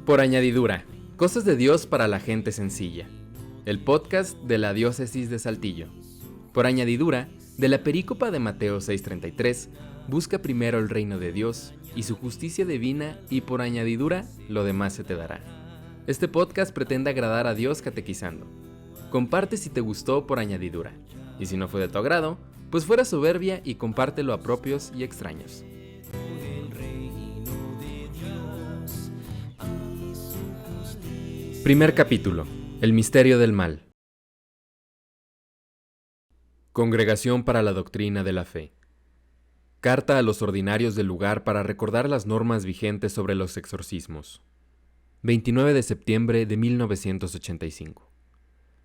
Por añadidura, cosas de Dios para la gente sencilla. El podcast de la Diócesis de Saltillo. Por añadidura, de la perícopa de Mateo 6:33, busca primero el reino de Dios y su justicia divina, y por añadidura, lo demás se te dará. Este podcast pretende agradar a Dios catequizando. Comparte si te gustó por añadidura, y si no fue de tu agrado, pues fuera soberbia y compártelo a propios y extraños. Primer capítulo. El misterio del mal. Congregación para la Doctrina de la Fe. Carta a los ordinarios del lugar para recordar las normas vigentes sobre los exorcismos. 29 de septiembre de 1985.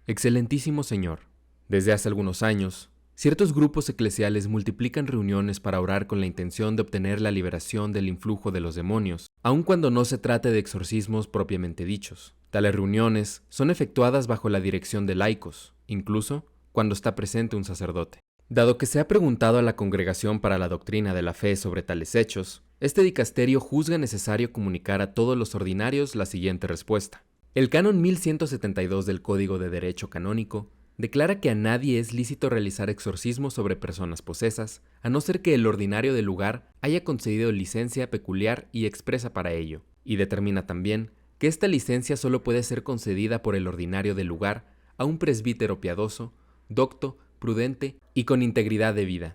Excelentísimo Señor, desde hace algunos años, ciertos grupos eclesiales multiplican reuniones para orar con la intención de obtener la liberación del influjo de los demonios, aun cuando no se trate de exorcismos propiamente dichos. Tales reuniones son efectuadas bajo la dirección de laicos, incluso cuando está presente un sacerdote. Dado que se ha preguntado a la Congregación para la Doctrina de la Fe sobre tales hechos, este dicasterio juzga necesario comunicar a todos los ordinarios la siguiente respuesta. El canon 1172 del Código de Derecho Canónico declara que a nadie es lícito realizar exorcismos sobre personas posesas, a no ser que el ordinario del lugar haya concedido licencia peculiar y expresa para ello, y determina también que esta licencia solo puede ser concedida por el ordinario del lugar a un presbítero piadoso, docto, prudente y con integridad de vida.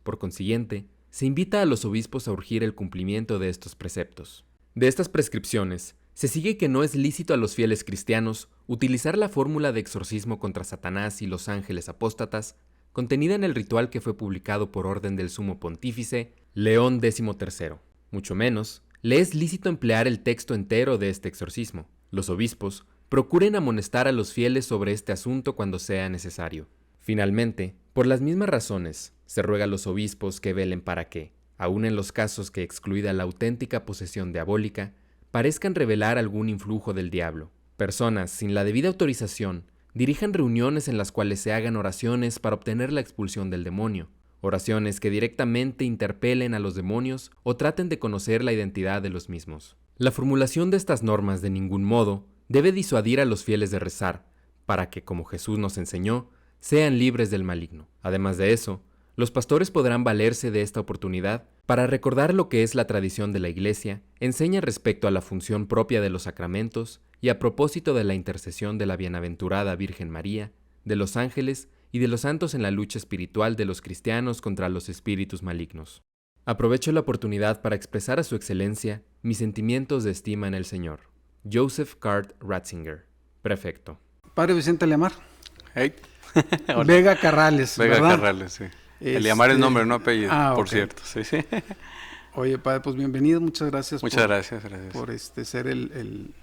Por consiguiente, se invita a los obispos a urgir el cumplimiento de estos preceptos. De estas prescripciones, se sigue que no es lícito a los fieles cristianos utilizar la fórmula de exorcismo contra Satanás y los ángeles apóstatas, contenida en el ritual que fue publicado por orden del Sumo Pontífice León XIII. Mucho menos, le es lícito emplear el texto entero de este exorcismo. Los obispos procuren amonestar a los fieles sobre este asunto cuando sea necesario. Finalmente, por las mismas razones, se ruega a los obispos que velen para que, aun en los casos que excluida la auténtica posesión diabólica, parezcan revelar algún influjo del diablo. Personas sin la debida autorización dirijan reuniones en las cuales se hagan oraciones para obtener la expulsión del demonio, oraciones que directamente interpelen a los demonios o traten de conocer la identidad de los mismos. La formulación de estas normas de ningún modo debe disuadir a los fieles de rezar, para que, como Jesús nos enseñó, sean libres del maligno. Además de eso, los pastores podrán valerse de esta oportunidad para recordar lo que es la tradición de la Iglesia, enseña respecto a la función propia de los sacramentos y a propósito de la intercesión de la bienaventurada Virgen María, de los ángeles y de los santos en la lucha espiritual de los cristianos contra los espíritus malignos. Aprovecho la oportunidad para expresar a su excelencia mis sentimientos de estima en el Señor. Joseph Card Ratzinger, prefecto. Padre Vicente Eliamar. Hey. Vega Carrales, Vega ¿verdad? Carrales, sí. Eliamar es nombre, no apellido, por okay. cierto. Sí, sí. Oye, padre, pues bienvenido, muchas gracias. Gracias. Por ser el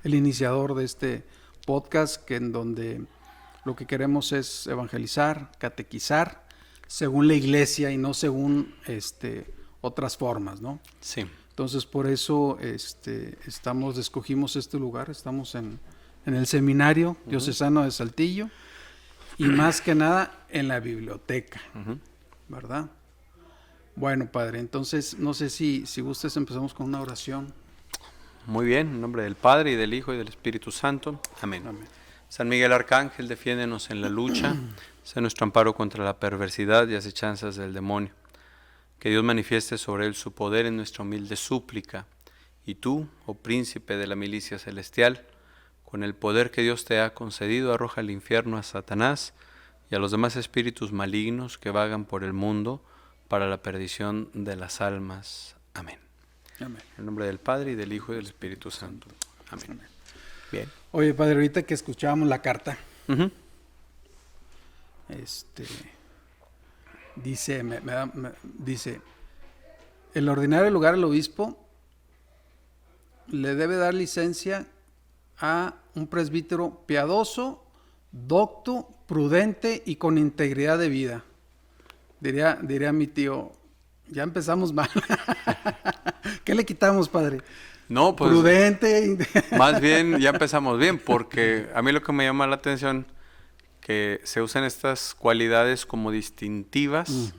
iniciador de este podcast, que en donde lo que queremos es evangelizar, catequizar, según la Iglesia y no según otras formas, ¿no? Sí. Entonces, por eso escogimos este lugar, estamos en el seminario diocesano de Saltillo y más que nada en la biblioteca, ¿verdad? Bueno, padre, entonces no sé si gustes, empezamos con una oración. Muy bien, en nombre del Padre y del Hijo y del Espíritu Santo. Amén. Amén. San Miguel Arcángel, defiéndenos en la lucha, sé nuestro amparo contra la perversidad y acechanzas del demonio. Que Dios manifieste sobre él su poder en nuestra humilde súplica. Y tú, oh príncipe de la milicia celestial, con el poder que Dios te ha concedido, arroja al infierno a Satanás y a los demás espíritus malignos que vagan por el mundo para la perdición de las almas. Amén. Amén. En nombre del Padre, y del Hijo, y del Espíritu Santo. Amén. Amén. Bien. Oye, padre, ahorita que escuchábamos la carta, dice, dice, el ordinario lugar al obispo le debe dar licencia a un presbítero piadoso, docto, prudente y con integridad de vida. Diría mi tío, ya empezamos mal. ¿Qué le quitamos, padre? No, pues prudente. Más bien ya empezamos bien, porque a mí lo que me llama la atención que se usan estas cualidades como distintivas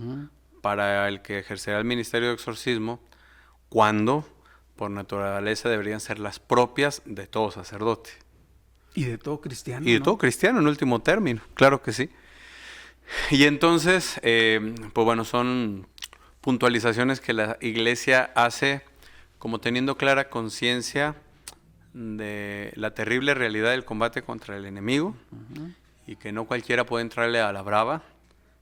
para el que ejercerá el ministerio de exorcismo, cuando por naturaleza deberían ser las propias de todo sacerdote. Y de todo cristiano. Y de ¿no? todo cristiano, en último término, claro que sí. Y entonces, pues bueno, son puntualizaciones que la Iglesia hace como teniendo clara conciencia de la terrible realidad del combate contra el enemigo, y que no cualquiera puede entrarle a la brava,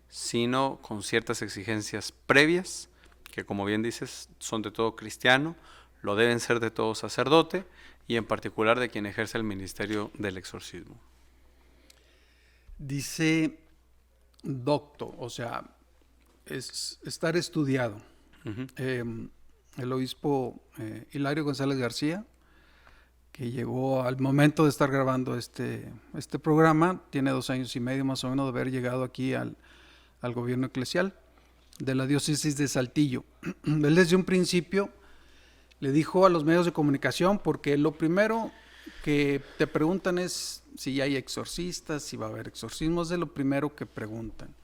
sino con ciertas exigencias previas, que como bien dices, son de todo cristiano, lo deben ser de todo sacerdote, y en particular de quien ejerce el ministerio del exorcismo. Dice docto, o sea, es estar estudiado. El obispo Hilario González García, que llegó al momento de estar grabando este programa, tiene 2 años y medio más o menos de haber llegado aquí al gobierno eclesial de la diócesis de Saltillo. Él desde un principio le dijo a los medios de comunicación, porque lo primero que te preguntan es si hay exorcistas, si va a haber exorcismos, es de lo primero que preguntan.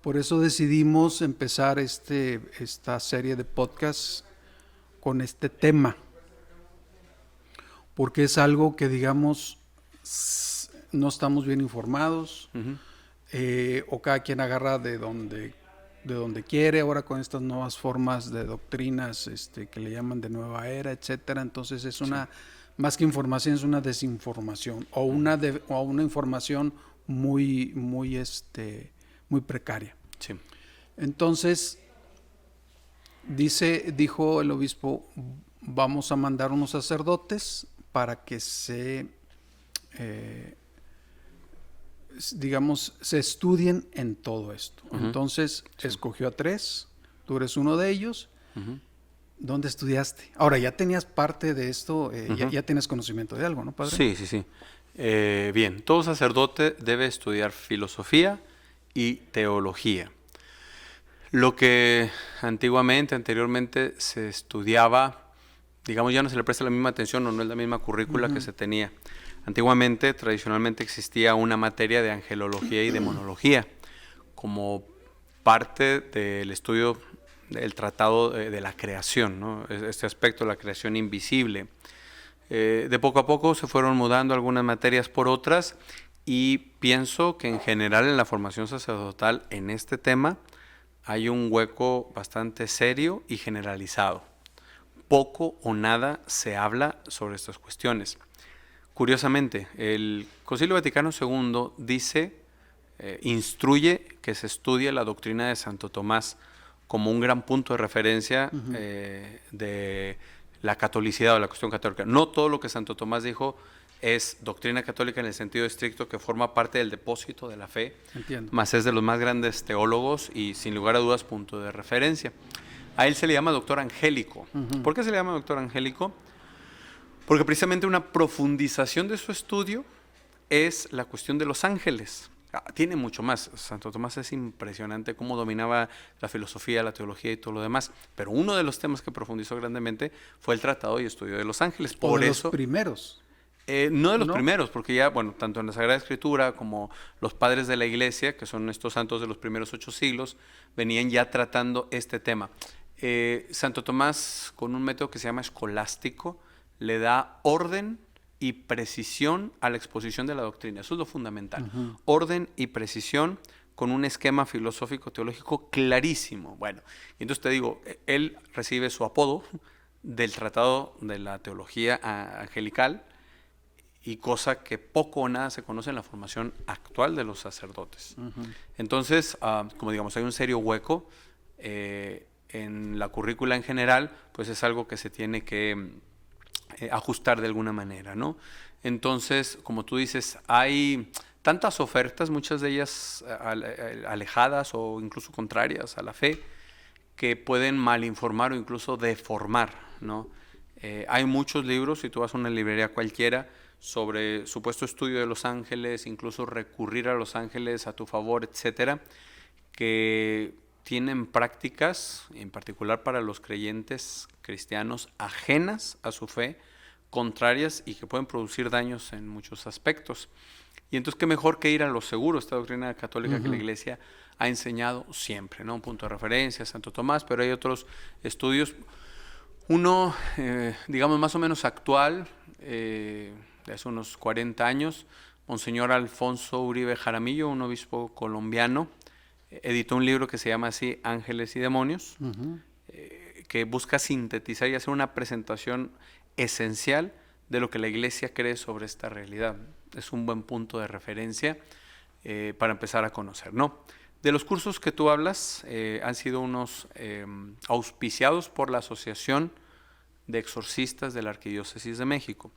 Por eso decidimos empezar esta serie de podcasts con este tema, porque es algo que, digamos, no estamos bien informados, o cada quien agarra de donde quiere, ahora con estas nuevas formas de doctrinas que le llaman de nueva era, etcétera. Entonces es una, más que información, es una desinformación o una información muy precaria. Sí. Entonces dijo el obispo, vamos a mandar unos sacerdotes para que se estudien en todo esto. Entonces escogió a 3, tú eres uno de ellos. ¿Dónde estudiaste? Ahora, ya tenías parte de esto, ya tienes conocimiento de algo, ¿no, padre? Sí. Bien, todo sacerdote debe estudiar filosofía y teología. Lo que anteriormente se estudiaba, digamos, ya no se le presta la misma atención o no es la misma currícula que se tenía. Antiguamente, tradicionalmente, existía una materia de angelología y demonología como parte del estudio del tratado de la creación, ¿no? Este aspecto de la creación invisible. De poco a poco se fueron mudando algunas materias por otras, y pienso que en general en la formación sacerdotal en este tema hay un hueco bastante serio y generalizado. Poco o nada se habla sobre estas cuestiones. Curiosamente, el Concilio Vaticano II instruye que se estudie la doctrina de Santo Tomás como un gran punto de referencia de la catolicidad o la cuestión católica. No todo lo que Santo Tomás dijo es doctrina católica en el sentido estricto que forma parte del depósito de la fe, más es de los más grandes teólogos y sin lugar a dudas punto de referencia. A él se le llama doctor angélico. ¿Por qué se le llama doctor angélico? Porque precisamente una profundización de su estudio es la cuestión de los ángeles. Tiene mucho más. Santo Tomás es impresionante cómo dominaba la filosofía, la teología y todo lo demás. Pero uno de los temas que profundizó grandemente fue el tratado y estudio de los ángeles. Por de eso, los primeros. No de los primeros, porque ya, bueno, tanto en la Sagrada Escritura como los padres de la Iglesia, que son estos santos de los primeros 8 siglos, venían ya tratando este tema. Santo Tomás, con un método que se llama escolástico, le da orden y precisión a la exposición de la doctrina. Eso es lo fundamental. Orden y precisión con un esquema filosófico-teológico clarísimo. Bueno, y entonces te digo, él recibe su apodo del Tratado de la Teología Angelical, y cosa que poco o nada se conoce en la formación actual de los sacerdotes. Entonces, como digamos, hay un serio hueco en la currícula en general, pues es algo que se tiene que ajustar de alguna manera, ¿no? Entonces, como tú dices, hay tantas ofertas, muchas de ellas alejadas o incluso contrarias a la fe, que pueden malinformar o incluso deformar, ¿no? Hay muchos libros, si tú vas a una librería cualquiera, sobre supuesto estudio de los ángeles, incluso recurrir a los ángeles a tu favor, etcétera, que tienen prácticas, en particular para los creyentes cristianos, ajenas a su fe, contrarias y que pueden producir daños en muchos aspectos. Y entonces, qué mejor que ir a lo seguro, esta doctrina católica que la Iglesia ha enseñado siempre, ¿no? Un punto de referencia, Santo Tomás, pero hay otros estudios. Uno, digamos, más o menos actual, de hace unos 40 años, Monseñor Alfonso Uribe Jaramillo, un obispo colombiano, editó un libro que se llama así, Ángeles y Demonios, que busca sintetizar y hacer una presentación esencial de lo que la Iglesia cree sobre esta realidad. Es un buen punto de referencia para empezar a conocer, ¿no? De los cursos que tú hablas, han sido unos auspiciados por la Asociación de Exorcistas de la Arquidiócesis de México.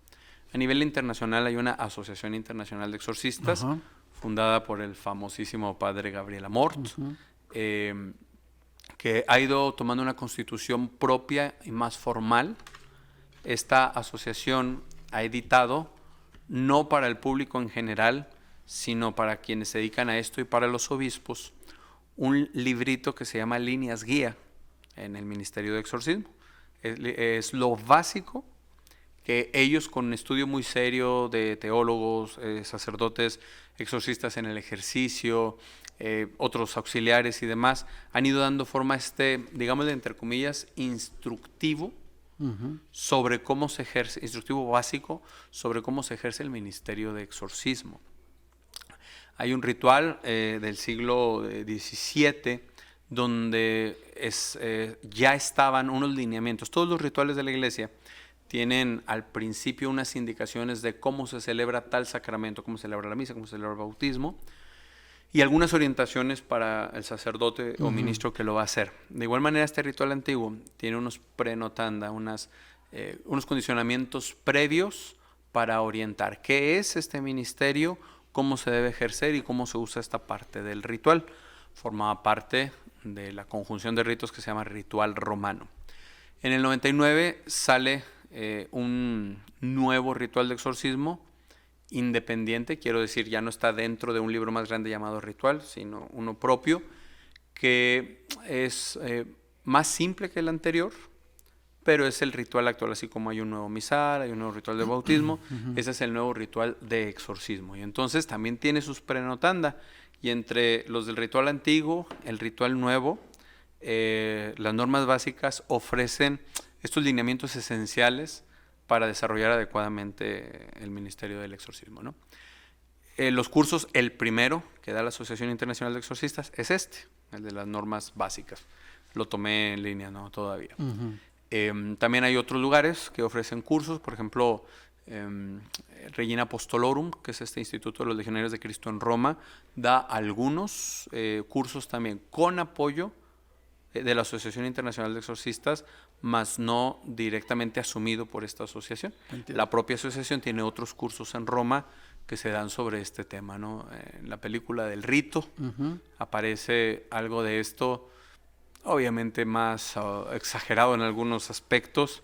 A nivel internacional hay una Asociación Internacional de Exorcistas, fundada por el famosísimo padre Gabriel Amort, que ha ido tomando una constitución propia y más formal. Esta asociación ha editado, no para el público en general, sino para quienes se dedican a esto y para los obispos, un librito que se llama Líneas Guía en el Ministerio de Exorcismo. Es lo básico que ellos, con un estudio muy serio de teólogos, sacerdotes, exorcistas en el ejercicio, otros auxiliares y demás, han ido dando forma a digamos, entre comillas, instructivo sobre cómo se ejerce, instructivo básico sobre cómo se ejerce el ministerio de exorcismo. Hay un ritual del siglo XVII donde ya estaban unos lineamientos. Todos los rituales de la Iglesia tienen al principio unas indicaciones de cómo se celebra tal sacramento, cómo se celebra la misa, cómo se celebra el bautismo, y algunas orientaciones para el sacerdote o ministro que lo va a hacer. De igual manera, este ritual antiguo tiene unos prenotanda, unos condicionamientos previos para orientar qué es este ministerio, cómo se debe ejercer y cómo se usa esta parte del ritual. Formaba parte de la conjunción de ritos que se llama ritual romano. En el 99 sale un nuevo ritual de exorcismo independiente, quiero decir, ya no está dentro de un libro más grande llamado Ritual, sino uno propio, que es más simple que el anterior, pero es el ritual actual, así como hay un nuevo misal, hay un nuevo ritual de bautismo, ese es el nuevo ritual de exorcismo. Y entonces también tiene sus prenotanda, y entre los del ritual antiguo, el ritual nuevo, las normas básicas ofrecen estos lineamientos esenciales para desarrollar adecuadamente el ministerio del exorcismo, ¿no? Los cursos, el primero que da la Asociación Internacional de Exorcistas es el de las normas básicas. Lo tomé en línea, ¿no? Todavía. También hay otros lugares que ofrecen cursos, por ejemplo, Regina Apostolorum, que es este Instituto de los Legionarios de Cristo en Roma, da algunos cursos también con apoyo de la Asociación Internacional de Exorcistas, más no directamente asumido por esta asociación. Entiendo. La propia asociación tiene otros cursos en Roma que se dan sobre este tema, ¿no? En la película del Rito aparece algo de esto, obviamente más exagerado en algunos aspectos,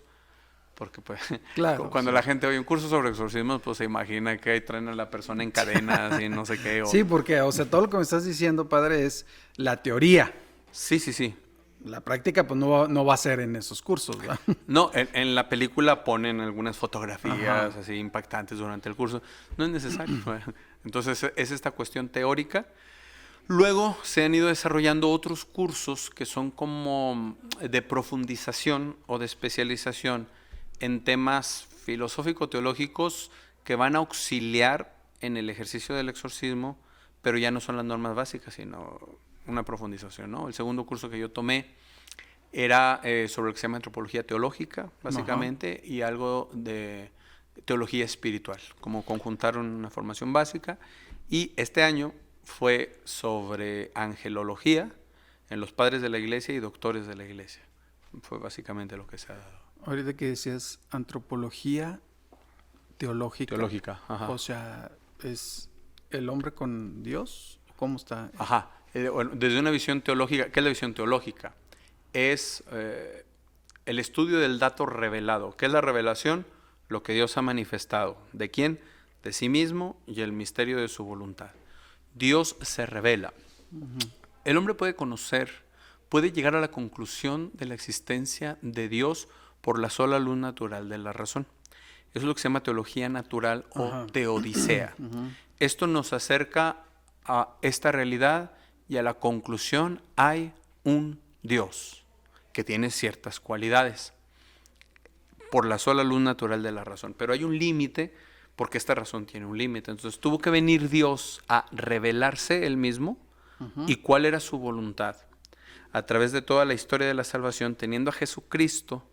porque pues claro, cuando la gente oye un curso sobre exorcismo, pues se imagina que ahí traen a la persona en cadenas y no sé qué. Sí, porque, o sea, todo lo que me estás diciendo, padre, es la teoría. Sí. La práctica pues no va a ser en esos cursos, ¿verdad? No, en la película ponen algunas fotografías así impactantes durante el curso. No es necesario. Entonces es esta cuestión teórica. Luego se han ido desarrollando otros cursos que son como de profundización o de especialización en temas filosófico-teológicos que van a auxiliar en el ejercicio del exorcismo, pero ya no son las normas básicas, sino una profundización, ¿no? El segundo curso que yo tomé era sobre lo que se llama antropología teológica, básicamente, y algo de teología espiritual, como conjuntaron una formación básica. Y este año fue sobre angelología en los padres de la iglesia y doctores de la iglesia. Fue básicamente lo que se ha dado. Ahorita que decías antropología teológica. Teológica, ajá. O sea, ¿es el hombre con Dios? ¿Cómo está? Ajá. Bueno, desde una visión teológica, ¿qué es la visión teológica? Es el estudio del dato revelado. ¿Qué es la revelación? Lo que Dios ha manifestado. ¿De quién? De sí mismo y el misterio de su voluntad. Dios se revela. El hombre puede conocer, puede llegar a la conclusión de la existencia de Dios por la sola luz natural de la razón. Eso es lo que se llama teología natural o teodicea. Esto nos acerca a esta realidad y a la conclusión: hay un Dios que tiene ciertas cualidades. por la sola luz natural de la razón. Pero hay un límite, porque esta razón tiene un límite. Entonces tuvo que venir Dios a revelarse Él mismo y cuál era su voluntad. A través de toda la historia de la salvación, teniendo a Jesucristo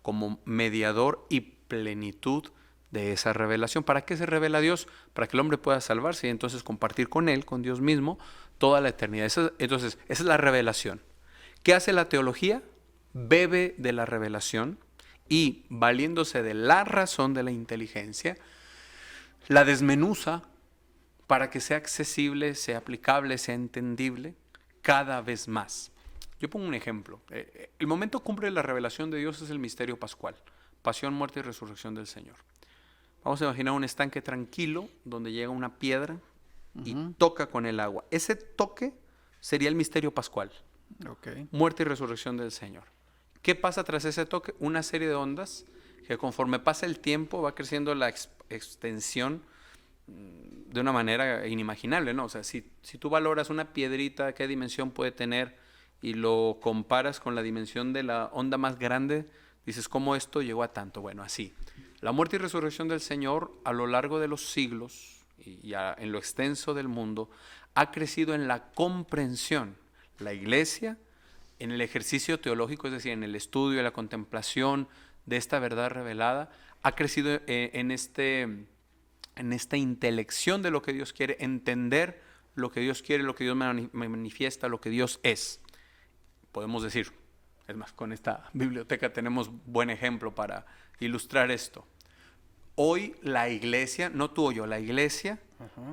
como mediador y plenitud de esa revelación. ¿Para qué se revela Dios? Para que el hombre pueda salvarse y entonces compartir con Él, con Dios mismo, toda la eternidad. Entonces, esa es la revelación. ¿Qué hace la teología? Bebe de la revelación y, valiéndose de la razón de la inteligencia, la desmenuza para que sea accesible, sea aplicable, sea entendible cada vez más. Yo pongo un ejemplo. El momento cumbre de la revelación de Dios es el misterio pascual. Pasión, muerte y resurrección del Señor. Vamos a imaginar un estanque tranquilo donde llega una piedra y toca con el agua. Ese toque sería el misterio pascual. Okay. Muerte y resurrección del Señor. ¿Qué pasa tras ese toque? Una serie de ondas que conforme pasa el tiempo va creciendo la extensión de una manera inimaginable, ¿no? O sea, si tú valoras una piedrita, qué dimensión puede tener y lo comparas con la dimensión de la onda más grande, dices, ¿cómo esto llegó a tanto? Bueno, así. La muerte y resurrección del Señor a lo largo de los siglos y en lo extenso del mundo ha crecido en la comprensión. La Iglesia, en el ejercicio teológico, es decir, en el estudio y la contemplación de esta verdad revelada, ha crecido en esta intelección de lo que Dios quiere, entender lo que Dios quiere, lo que Dios manifiesta, lo que Dios es. Podemos decir, es más, con esta biblioteca tenemos buen ejemplo para ilustrar esto. Hoy la Iglesia, no tú o yo, la Iglesia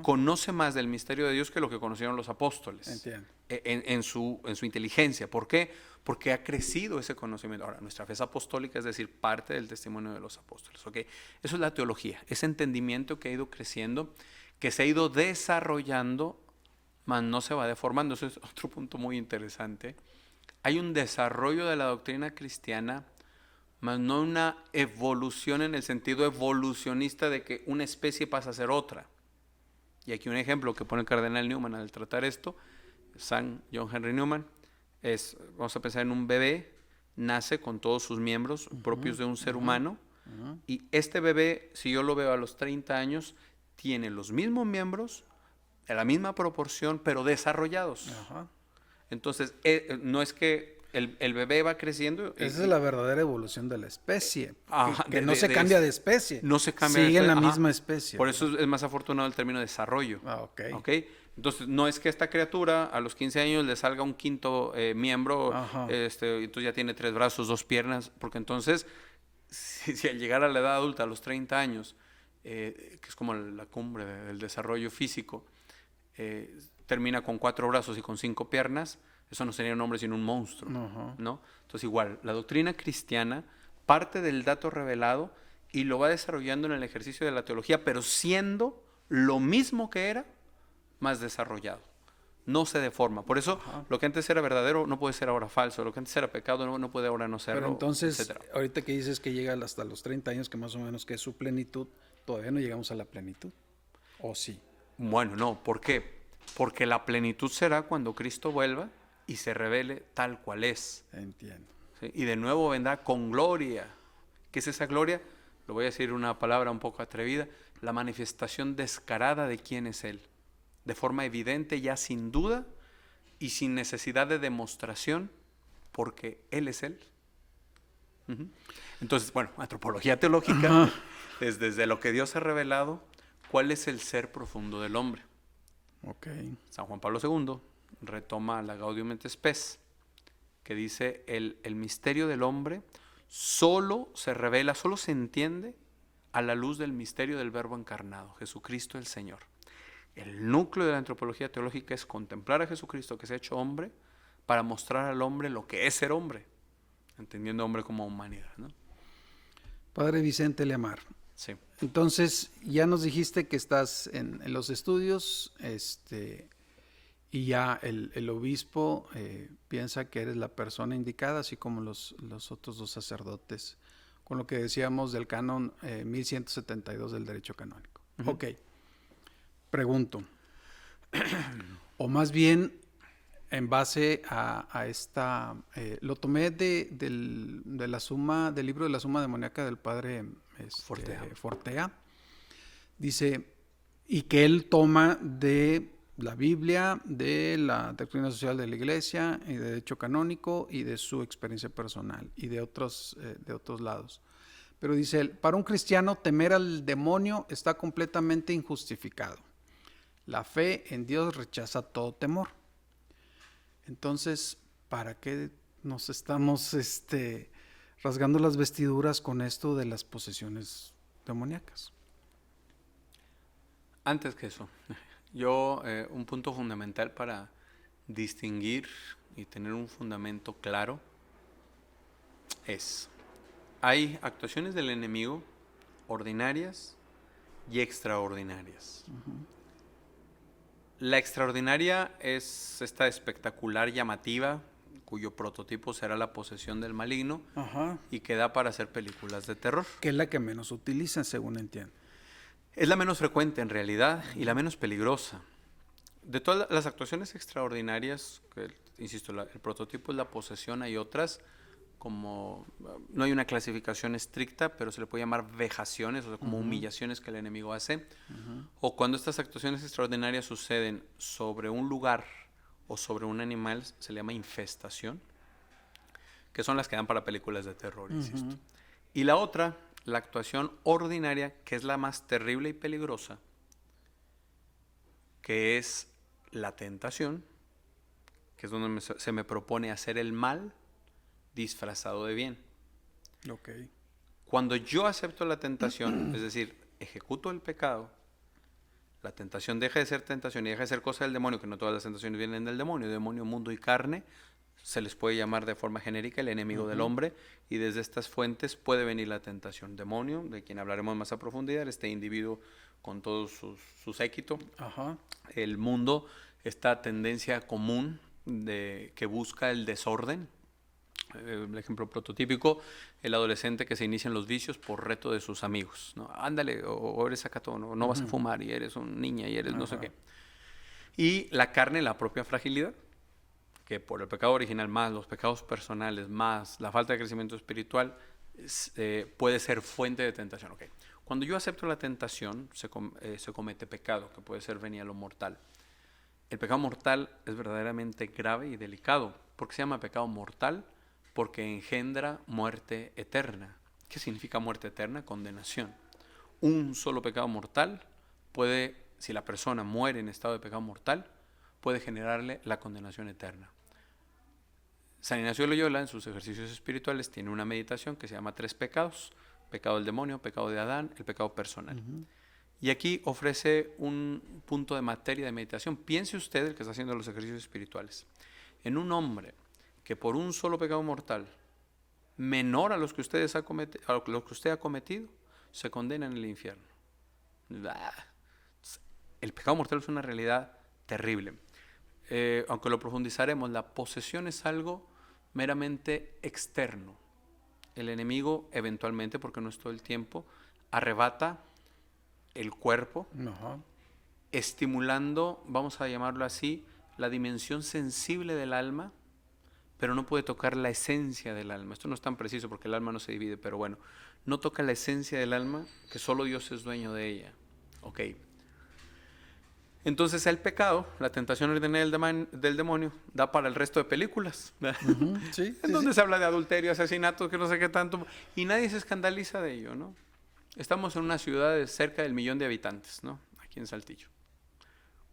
conoce más del misterio de Dios que lo que conocieron los apóstoles. Entiendo. En su inteligencia. ¿Por qué? Porque ha crecido ese conocimiento. Ahora, nuestra fe es apostólica, es decir, parte del testimonio de los apóstoles. ¿Okay? Eso es la teología, ese entendimiento que ha ido creciendo, que se ha ido desarrollando, mas no se va deformando. Eso es otro punto muy interesante. Hay un desarrollo de la doctrina cristiana, mas no una evolución en el sentido evolucionista de que una especie pasa a ser otra. Y aquí un ejemplo que pone el cardenal Newman al tratar esto, San John Henry Newman, vamos a pensar en un bebé, nace con todos sus miembros propios de un ser humano, y este bebé, si yo lo veo a los 30 años, tiene los mismos miembros, en la misma proporción, pero desarrollados. Ajá. Entonces, no es que el bebé va creciendo. Esa es la verdadera evolución de la especie. Ajá, que no se cambia de especie. No se cambia de Sigue en especie. la Ajá. misma especie. Por eso es más afortunado el término desarrollo. Ok. Entonces, no es que esta criatura a los 15 años le salga un quinto miembro, entonces ya tiene 3 brazos, 2 piernas, porque entonces, si al llegar a la edad adulta, a los 30 años, que es como la cumbre del desarrollo físico, termina con 4 brazos y con 5 piernas, eso no sería un hombre sino un monstruo, ¿no? Entonces igual, la doctrina cristiana parte del dato revelado y lo va desarrollando en el ejercicio de la teología, pero siendo lo mismo que era, más desarrollado. No se deforma. Por eso, lo que antes era verdadero no puede ser ahora falso. Lo que antes era pecado no puede ahora no serlo. Pero entonces, etcétera. ahorita que dices que llega hasta los 30 años, que más o menos que es su plenitud, todavía no llegamos a la plenitud. ¿O sí? Bueno, no. ¿Por qué? Porque la plenitud será cuando Cristo vuelva y se revele tal cual es. Entiendo. ¿Sí? Y de nuevo vendrá con gloria. ¿Qué es esa gloria? Lo voy a decir una palabra un poco atrevida. La manifestación descarada de quién es Él. De forma evidente, ya sin duda y sin necesidad de demostración, porque Él es Él. Entonces, bueno, antropología teológica es desde lo que Dios ha revelado, cuál es el ser profundo del hombre. Okay. San Juan Pablo II retoma la Gaudium et Spes, que dice el misterio del hombre solo se revela, solo se entiende a la luz del misterio del Verbo encarnado, Jesucristo el Señor. El núcleo de la antropología teológica es contemplar a Jesucristo que se ha hecho hombre para mostrar al hombre lo que es ser hombre, entendiendo hombre como humanidad, ¿no? Padre Vicente Leamar. Sí. Entonces, ya nos dijiste que estás en los estudios, y ya el obispo piensa que eres la persona indicada, así como los otros 2 sacerdotes, con lo que decíamos del canon 1172 del derecho canónico. Ok. Pregunto, o más bien, en base a esta, lo tomé de la suma, del libro de la suma demoníaca del padre Fortea. Dice, y que él toma de la Biblia, de la doctrina social de la Iglesia, y de derecho canónico, y de su experiencia personal, y de otros lados. Pero dice él, para un cristiano temer al demonio está completamente injustificado. La fe en Dios rechaza todo temor. Entonces, ¿para qué nos estamos rasgando las vestiduras con esto de las posesiones demoníacas? Antes que eso, yo un punto fundamental para distinguir y tener un fundamento claro es, hay actuaciones del enemigo ordinarias y extraordinarias. La extraordinaria es esta espectacular, llamativa, cuyo prototipo será la posesión del maligno. Ajá. Y que da para hacer películas de terror. Que es la que menos utilizan, según entiendo. Es la menos frecuente en realidad y la menos peligrosa. De todas las actuaciones extraordinarias, que, insisto, el prototipo es la posesión, hay otras, como no hay una clasificación estricta, pero se le puede llamar vejaciones, o sea, como humillaciones que el enemigo hace. O cuando estas actuaciones extraordinarias suceden sobre un lugar o sobre un animal, se le llama infestación, que son las que dan para películas de terror, insisto. Y la otra, la actuación ordinaria, que es la más terrible y peligrosa, que es la tentación, que es donde se me propone hacer el mal disfrazado de bien. Okay. Cuando yo acepto la tentación, es decir, ejecuto el pecado, la tentación deja de ser tentación y deja de ser cosa del demonio, que no todas las tentaciones vienen del demonio, mundo y carne, se les puede llamar de forma genérica el enemigo del hombre, y desde estas fuentes puede venir la tentación. Demonio, de quien hablaremos más a profundidad, este individuo con todo su séquito. El mundo, esta tendencia común que busca el desorden. El ejemplo prototípico, el adolescente que se inicia en los vicios por reto de sus amigos, ¿no? Ándale, o eres sacatón, o no vas a fumar, y eres una niña, y eres no sé qué. Y la carne, la propia fragilidad, que por el pecado original más los pecados personales más la falta de crecimiento espiritual puede ser fuente de tentación. Okay. Cuando yo acepto la tentación se comete pecado, que puede ser venial o mortal. El pecado mortal es verdaderamente grave y delicado. ¿Por qué se llama pecado mortal? Porque engendra muerte eterna. ¿Qué significa muerte eterna? Condenación. Un solo pecado mortal puede, si la persona muere en estado de pecado mortal, puede generarle la condenación eterna. San Ignacio de Loyola, en sus ejercicios espirituales, tiene una meditación que se llama 3 pecados: pecado del demonio, pecado de Adán, el pecado personal. Y aquí ofrece un punto de materia de meditación. Piense usted, el que está haciendo los ejercicios espirituales, en un hombre que por un solo pecado mortal, menor a los que usted ha cometido, se condena en el infierno. El pecado mortal es una realidad terrible. Aunque lo profundizaremos, la posesión es algo meramente externo. El enemigo eventualmente, porque no es todo el tiempo, arrebata el cuerpo, estimulando, vamos a llamarlo así, la dimensión sensible del alma, pero no puede tocar la esencia del alma. Esto no es tan preciso porque el alma no se divide, pero bueno, no toca la esencia del alma, que solo Dios es dueño de ella. Ok. Entonces el pecado, la tentación ordinaria del demonio, da para el resto de películas. En donde se habla de adulterio, asesinato, que no sé qué tanto, y nadie se escandaliza de ello, ¿no? Estamos en una ciudad de cerca del 1,000,000 de habitantes, ¿no? Aquí en Saltillo.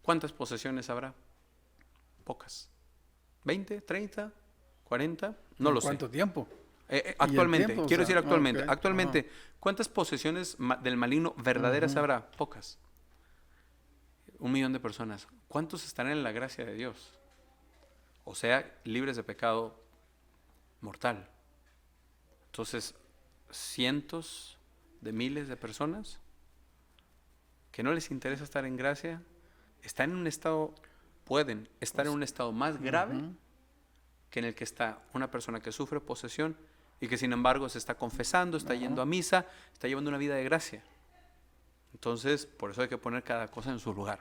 ¿Cuántas posesiones habrá? Pocas. ¿20, 30, 40? No lo sé. ¿Cuánto tiempo? Actualmente, tiempo, quiero decir actualmente. Okay. Actualmente, ¿cuántas posesiones del maligno verdaderas habrá? Pocas. 1,000,000 de personas. ¿Cuántos estarán en la gracia de Dios? O sea, libres de pecado mortal. Entonces, cientos de miles de personas que no les interesa estar en gracia, están en un estado, pueden estar en un estado más grave que en el que está una persona que sufre posesión y que sin embargo se está confesando, está yendo a misa, está llevando una vida de gracia. Entonces, por eso hay que poner cada cosa en su lugar.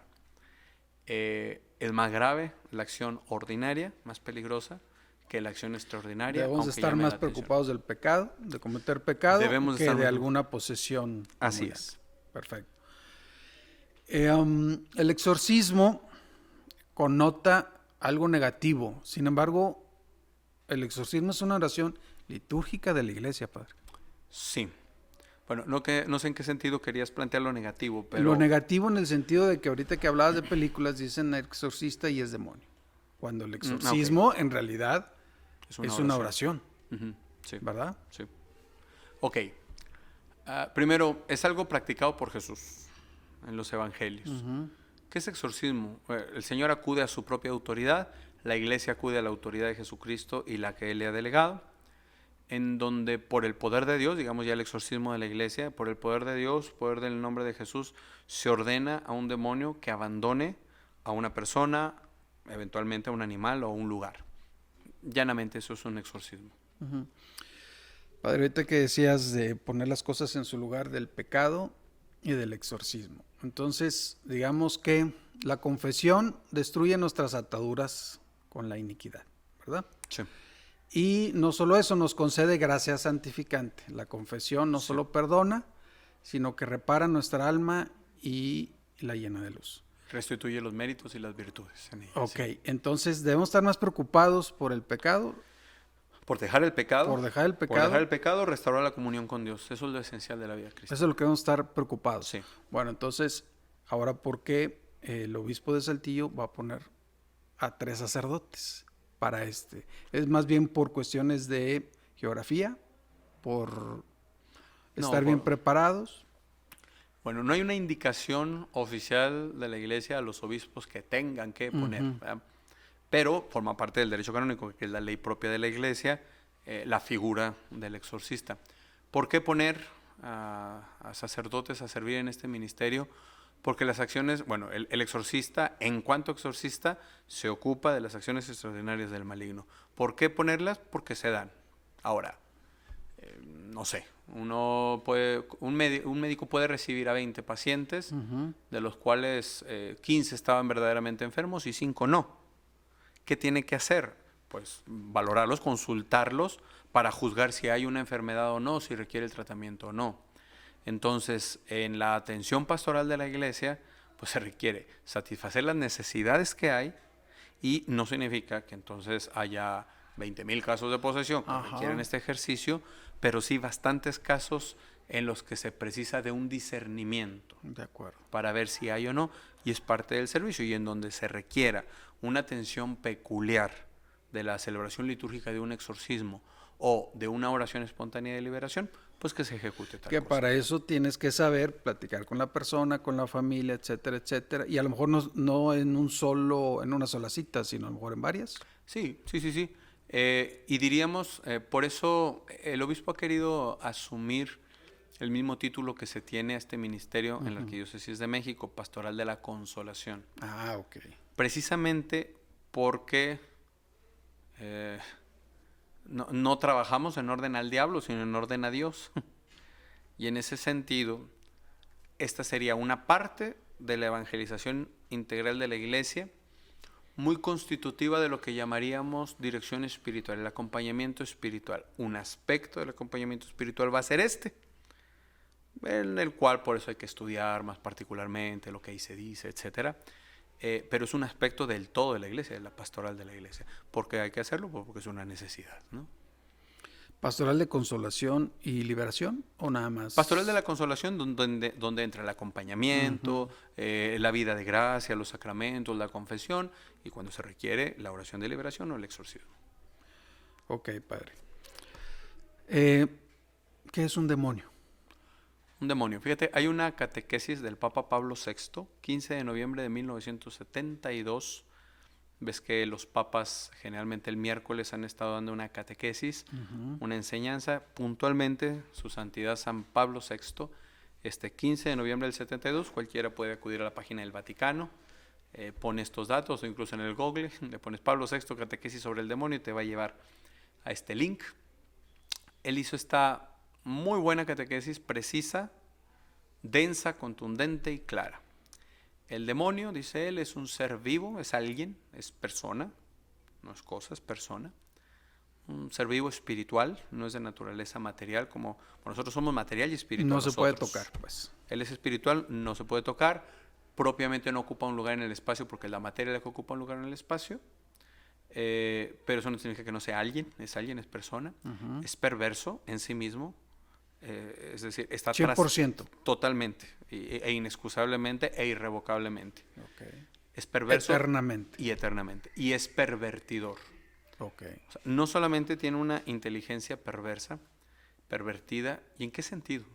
El es más grave la acción ordinaria, más peligrosa, que la acción extraordinaria. Debemos aunque estar llame más la atención. preocupados del pecado, de cometer pecado, Debemos que estar de más alguna posesión. Así demoníaca. es. Perfecto. El exorcismo connota algo negativo. Sin embargo, el exorcismo es una oración litúrgica de la iglesia, padre. Sí. Bueno, no sé en qué sentido querías plantear lo negativo, pero... Lo negativo en el sentido de que ahorita que hablabas de películas dicen exorcista y es demonio. Cuando el exorcismo en realidad es una oración, Ujú, sí. ¿verdad? Sí. Ok. Primero, es algo practicado por Jesús en los evangelios. ¿Qué es exorcismo? El Señor acude a su propia autoridad, la iglesia acude a la autoridad de Jesucristo y la que Él le ha delegado, en donde por el poder de Dios, digamos ya el exorcismo de la iglesia, por el poder de Dios, poder del nombre de Jesús, se ordena a un demonio que abandone a una persona, eventualmente a un animal o a un lugar. Llanamente eso es un exorcismo. Padre, ahorita que decías de poner las cosas en su lugar del pecado y del exorcismo. Entonces, digamos que la confesión destruye nuestras ataduras con la iniquidad, ¿verdad? Sí. Y no solo eso, nos concede gracia santificante. La confesión no solo perdona, sino que repara nuestra alma y la llena de luz. Restituye los méritos y las virtudes en ella. Ok, Sí. entonces debemos estar más preocupados por el pecado. Por dejar el pecado. Por dejar el pecado. Por dejar el pecado, restaurar la comunión con Dios. Eso es lo esencial de la vida cristiana. Eso es lo que debemos estar preocupados. Sí. Bueno, entonces, ahora, ¿por qué el obispo de Saltillo va a poner a 3 sacerdotes para este? ¿Es más bien por cuestiones de geografía? ¿Por estar bien preparados? Bueno, no hay una indicación oficial de la iglesia a los obispos que tengan que poner, ¿verdad? Pero forma parte del derecho canónico, que es la ley propia de la iglesia, la figura del exorcista. ¿Por qué poner a sacerdotes a servir en este ministerio? Porque las acciones, bueno, el exorcista, en cuanto exorcista, se ocupa de las acciones extraordinarias del maligno. ¿Por qué ponerlas? Porque se dan. Ahora, no sé, un médico puede recibir a 20 pacientes, de los cuales 15 estaban verdaderamente enfermos y 5 no. ¿Qué tiene que hacer? Pues valorarlos, consultarlos para juzgar si hay una enfermedad o no, si requiere el tratamiento o no. Entonces, en la atención pastoral de la iglesia, pues se requiere satisfacer las necesidades que hay y no significa que entonces haya 20,000 casos de posesión que requieren este ejercicio, pero sí bastantes casos en los que se precisa de un discernimiento. De acuerdo. Para ver si hay o no, y es parte del servicio, y en donde se requiera una atención peculiar de la celebración litúrgica de un exorcismo o de una oración espontánea de liberación, pues que se ejecute tal Que cosa. para eso tienes que saber platicar con la persona, con la familia, etcétera, etcétera. Y a lo mejor no en una sola cita, sino a lo mejor en varias. Sí. Y diríamos, por eso el obispo ha querido asumir el mismo título que se tiene a este ministerio en la Arquidiócesis de México, Pastoral de la Consolación. Ah, ok. Precisamente porque no trabajamos en orden al diablo, sino en orden a Dios. Y en ese sentido, esta sería una parte de la evangelización integral de la iglesia, muy constitutiva de lo que llamaríamos dirección espiritual, el acompañamiento espiritual. Un aspecto del acompañamiento espiritual va a ser este, en el cual por eso hay que estudiar más particularmente lo que ahí se dice, etcétera. Pero es un aspecto del todo de la iglesia, de la pastoral de la iglesia. ¿Por qué hay que hacerlo? Porque es una necesidad, ¿no? ¿Pastoral de consolación y liberación o nada más? Pastoral de la consolación, donde entra el acompañamiento, la vida de gracia, los sacramentos, la confesión, y cuando se requiere la oración de liberación o el exorcismo. Ok, padre. ¿Qué es un demonio? Un demonio. Fíjate, hay una catequesis del Papa Pablo VI, 15 de noviembre de 1972. Ves que los papas generalmente el miércoles han estado dando una catequesis, una enseñanza. Puntualmente, su santidad San Pablo VI, 15 de noviembre del 72, cualquiera puede acudir a la página del Vaticano, pone estos datos o incluso en el Google, le pones Pablo VI, catequesis sobre el demonio y te va a llevar a este link. Él hizo esta muy buena catequesis, precisa, densa, contundente y clara. El demonio, dice él, es un ser vivo, es alguien, es persona, no es cosa, es persona. Un ser vivo espiritual, no es de naturaleza material, como nosotros somos material y espiritual. No se puede nosotros. tocar, pues. Él es espiritual, no se puede tocar, propiamente no ocupa un lugar en el espacio porque la materia es la que ocupa un lugar en el espacio, pero eso no significa que no sea alguien, es persona, es perverso en sí mismo, es decir, está 100%. Totalmente, e inexcusablemente e irrevocablemente. Okay. Es perverso Eternamente. y eternamente, y es pervertidor. Okay. O sea, no solamente tiene una inteligencia perversa, pervertida, ¿y en qué sentido?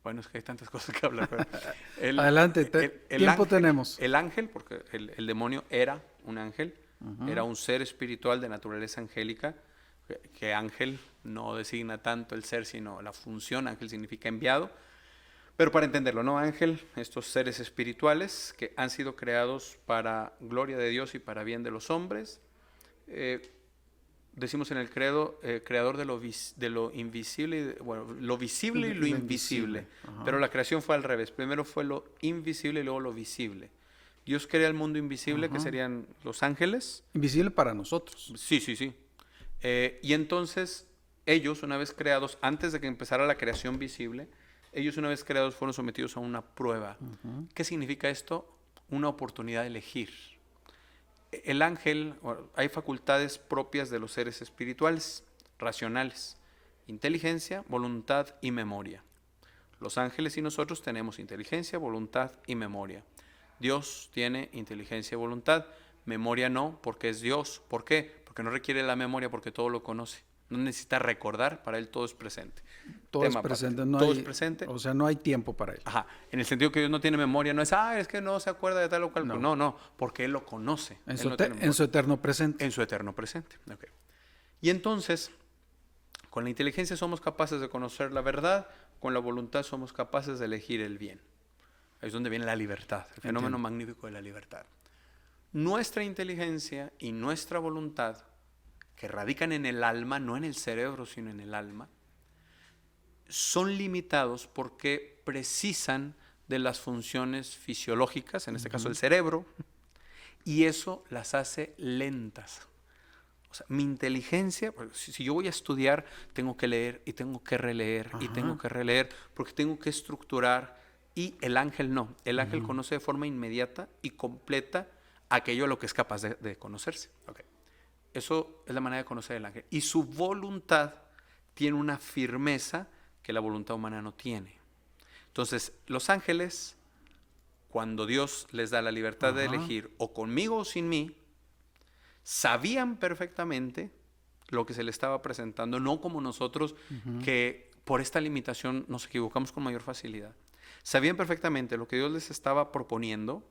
Bueno, es que hay tantas cosas que hablar. Pero Adelante, tiempo ángel, tenemos. El ángel, porque el demonio era un ángel, era un ser espiritual de naturaleza angélica, que ángel no designa tanto el ser, sino la función. Ángel significa enviado. Pero para entenderlo, ¿no? Ángel, estos seres espirituales que han sido creados para gloria de Dios y para bien de los hombres. Decimos en el credo, creador de lo invisible, lo visible y lo invisible. Pero la creación fue al revés. Primero fue lo invisible y luego lo visible. Dios crea el mundo invisible, que serían los ángeles. Invisible para nosotros. Sí. Y entonces ellos, una vez creados, antes de que empezara la creación visible, ellos una vez creados fueron sometidos a una prueba. ¿Qué significa esto? Una oportunidad de elegir. El ángel, hay facultades propias de los seres espirituales, racionales, inteligencia, voluntad y memoria. Los ángeles y nosotros tenemos inteligencia, voluntad y memoria. Dios tiene inteligencia y voluntad, memoria no, porque es Dios. ¿Por qué? Porque no requiere la memoria, porque todo lo conoce. No necesita recordar, para él todo es presente. Todo es presente, todo es presente. O sea, no hay tiempo para él. Ajá, en el sentido que Dios no tiene memoria, no es, es que no se acuerda de tal o cual. No, porque él lo conoce. En su eterno presente. En su eterno presente. Okay. Y entonces, con la inteligencia somos capaces de conocer la verdad, con la voluntad somos capaces de elegir el bien. Ahí es donde viene la libertad, el fenómeno magnífico de la libertad. Nuestra inteligencia y nuestra voluntad, que radican en el alma, no en el cerebro, sino en el alma, son limitados porque precisan de las funciones fisiológicas, en este caso el cerebro, y eso las hace lentas. O sea, mi inteligencia, si yo voy a estudiar, tengo que leer y tengo que releer y tengo que releer, porque tengo que estructurar, y el ángel no. El ángel conoce de forma inmediata y completa aquello a lo que es capaz de conocerse. Okay. Eso es la manera de conocer el ángel. Y su voluntad tiene una firmeza que la voluntad humana no tiene. Entonces, los ángeles, cuando Dios les da la libertad de elegir o conmigo o sin mí, sabían perfectamente lo que se les estaba presentando, no como nosotros que por esta limitación nos equivocamos con mayor facilidad. Sabían perfectamente lo que Dios les estaba proponiendo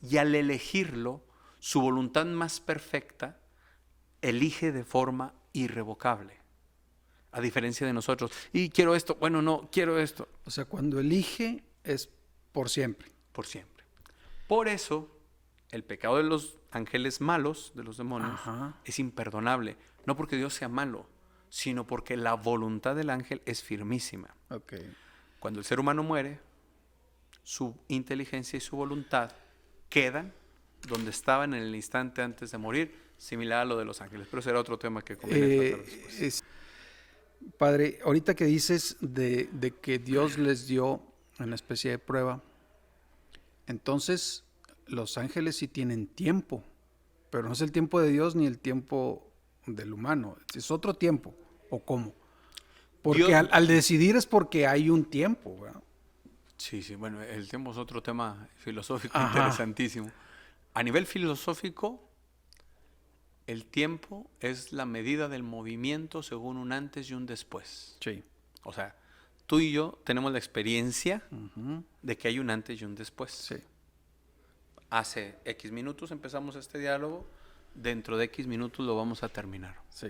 y al elegirlo, su voluntad más perfecta elige de forma irrevocable. A diferencia de nosotros. Y quiero esto, bueno, no, quiero esto. O sea, cuando elige es por siempre. Por siempre. Por eso, el pecado de los ángeles malos, de los demonios, es imperdonable. No porque Dios sea malo, sino porque la voluntad del ángel es firmísima. Okay. Cuando el ser humano muere, su inteligencia y su voluntad quedan donde estaban en el instante antes de morir, similar a lo de los ángeles. Pero será otro tema que conviene tratar después. Padre, ahorita que dices de que Dios les dio una especie de prueba, entonces los ángeles sí tienen tiempo, pero no es el tiempo de Dios ni el tiempo del humano, es otro tiempo, ¿o cómo? Porque Dios, al decidir es porque hay un tiempo, ¿verdad? Sí, bueno, el tiempo es otro tema filosófico interesantísimo. A nivel filosófico, el tiempo es la medida del movimiento según un antes y un después. Sí. O sea, tú y yo tenemos la experiencia de que hay un antes y un después. Sí. Hace X minutos empezamos este diálogo, dentro de X minutos lo vamos a terminar. Sí.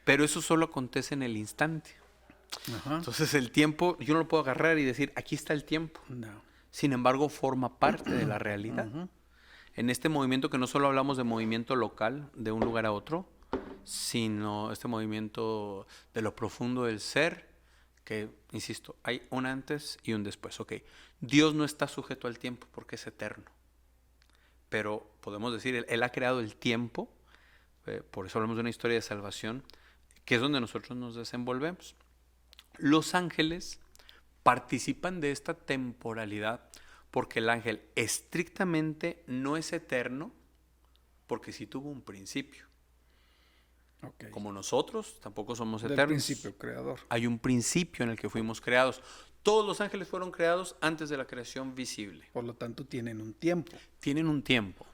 Pero eso solo acontece en el instante. Entonces el tiempo, yo no lo puedo agarrar y decir, aquí está el tiempo. No. Sin embargo, forma parte de la realidad. En este movimiento que no solo hablamos de movimiento local, de un lugar a otro, sino este movimiento de lo profundo del ser, que, insisto, hay un antes y un después. Okay. Dios no está sujeto al tiempo porque es eterno. pero podemos decir, Él ha creado el tiempo, por eso hablamos de una historia de salvación, que es donde nosotros nos desenvolvemos. Los ángeles participan de esta temporalidad porque el ángel estrictamente no es eterno, porque sí tuvo un principio. Okay. Como nosotros tampoco somos Del eternos. principio creador. Hay un principio en el que fuimos creados. Todos los ángeles fueron creados antes de la creación visible. Por lo tanto, tienen un tiempo. Tienen un tiempo.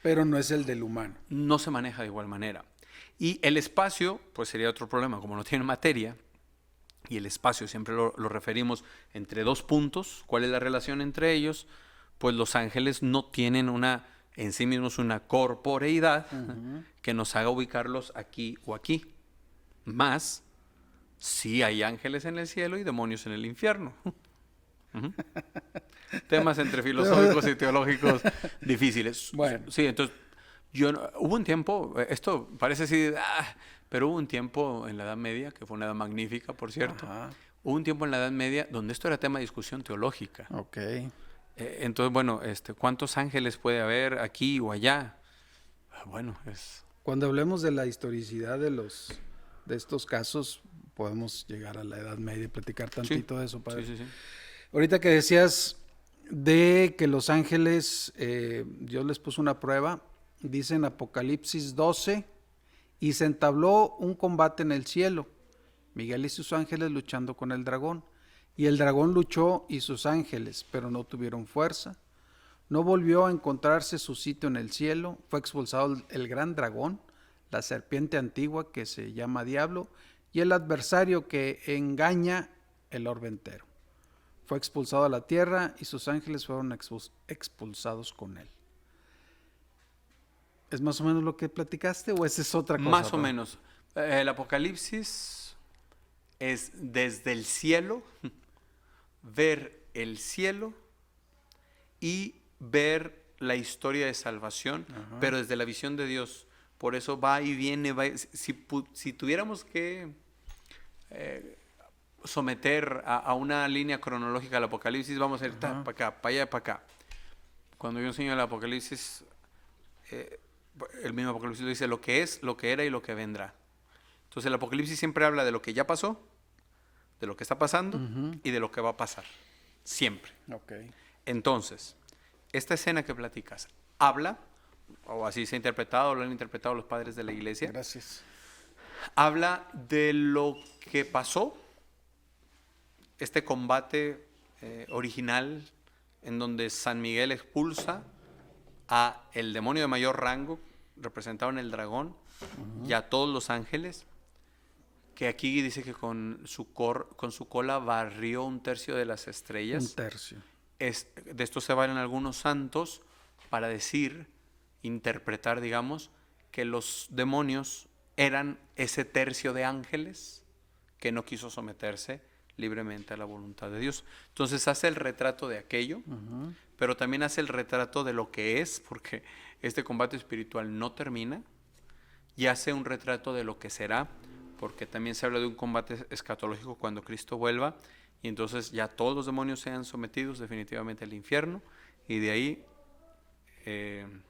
Pero no es el del humano. No se maneja de igual manera. Y el espacio, pues sería otro problema, como no tiene materia, y el espacio siempre lo referimos entre dos puntos, ¿cuál es la relación entre ellos? Pues los ángeles no tienen en sí mismos una corporeidad que nos haga ubicarlos aquí o aquí. Más, sí hay ángeles en el cielo y demonios en el infierno. Temas entre filosóficos y teológicos difíciles. Bueno. Sí, entonces, hubo un tiempo, esto parece así, pero hubo un tiempo en la Edad Media, que fue una edad magnífica, por cierto. Ajá. Hubo un tiempo en la Edad Media donde esto era tema de discusión teológica. Ok. Entonces, bueno, ¿cuántos ángeles puede haber aquí o allá? Bueno, Cuando hablemos de la historicidad de estos casos, podemos llegar a la Edad Media y platicar tantito de eso, padre. Sí. Ahorita que decías de que los ángeles, Dios les puso una prueba, dice en Apocalipsis 12, y se entabló un combate en el cielo, Miguel y sus ángeles luchando con el dragón. Y el dragón luchó y sus ángeles, pero no tuvieron fuerza. No volvió a encontrarse su sitio en el cielo. Fue expulsado el gran dragón, la serpiente antigua que se llama Diablo, y el adversario que engaña el orbe entero. Fue expulsado a la tierra y sus ángeles fueron expulsados con él. ¿Es más o menos lo que platicaste o esa es otra cosa? Más o menos. El Apocalipsis es desde el cielo, ver el cielo y ver la historia de salvación, pero desde la visión de Dios. Por eso va y viene. Si tuviéramos que someter a una línea cronológica al Apocalipsis, vamos a ir para acá, para allá, para acá. Cuando yo enseño el Apocalipsis, el mismo Apocalipsis lo dice: lo que es, lo que era y lo que vendrá. Entonces el Apocalipsis siempre habla de lo que ya pasó, de lo que está pasando y de lo que va a pasar. Siempre. Okay. Entonces, esta escena que platicas habla, o así se ha interpretado, lo han interpretado los padres de la iglesia. Gracias. Habla de lo que pasó, este combate original en donde San Miguel expulsa a el demonio de mayor rango, representado en el dragón, y a todos los ángeles, que aquí dice que con su cola barrió un tercio de las estrellas. Un tercio. De esto se valen algunos santos para interpretar, digamos, que los demonios eran ese tercio de ángeles que no quiso someterse libremente a la voluntad de Dios. Entonces hace el retrato de aquello, pero también hace el retrato de lo que es, porque este combate espiritual no termina, y hace un retrato de lo que será, porque también se habla de un combate escatológico cuando Cristo vuelva, y entonces ya todos los demonios sean sometidos definitivamente al infierno, y de ahí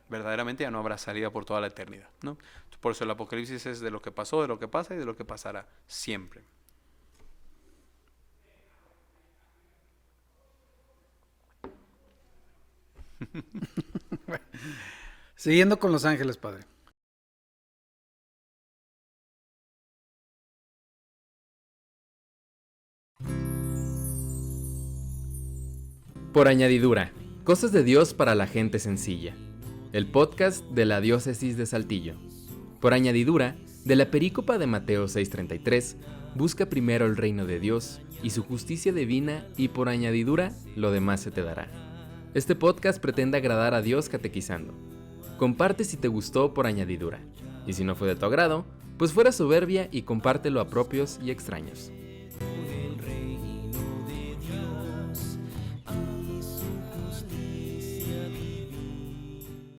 verdaderamente ya no habrá salida por toda la eternidad, ¿no? Por eso el Apocalipsis es de lo que pasó, de lo que pasa y de lo que pasará siempre. Siguiendo con los ángeles, padre. Por añadidura, cosas de Dios para la gente sencilla. El podcast de la Diócesis de Saltillo. Por añadidura, de la perícopa de Mateo 6:33, busca primero el reino de Dios y su justicia divina, y por añadidura, lo demás se te dará. Este podcast pretende agradar a Dios catequizando. Comparte si te gustó por añadidura, y si no fue de tu agrado, pues fuera soberbia y compártelo a propios y extraños.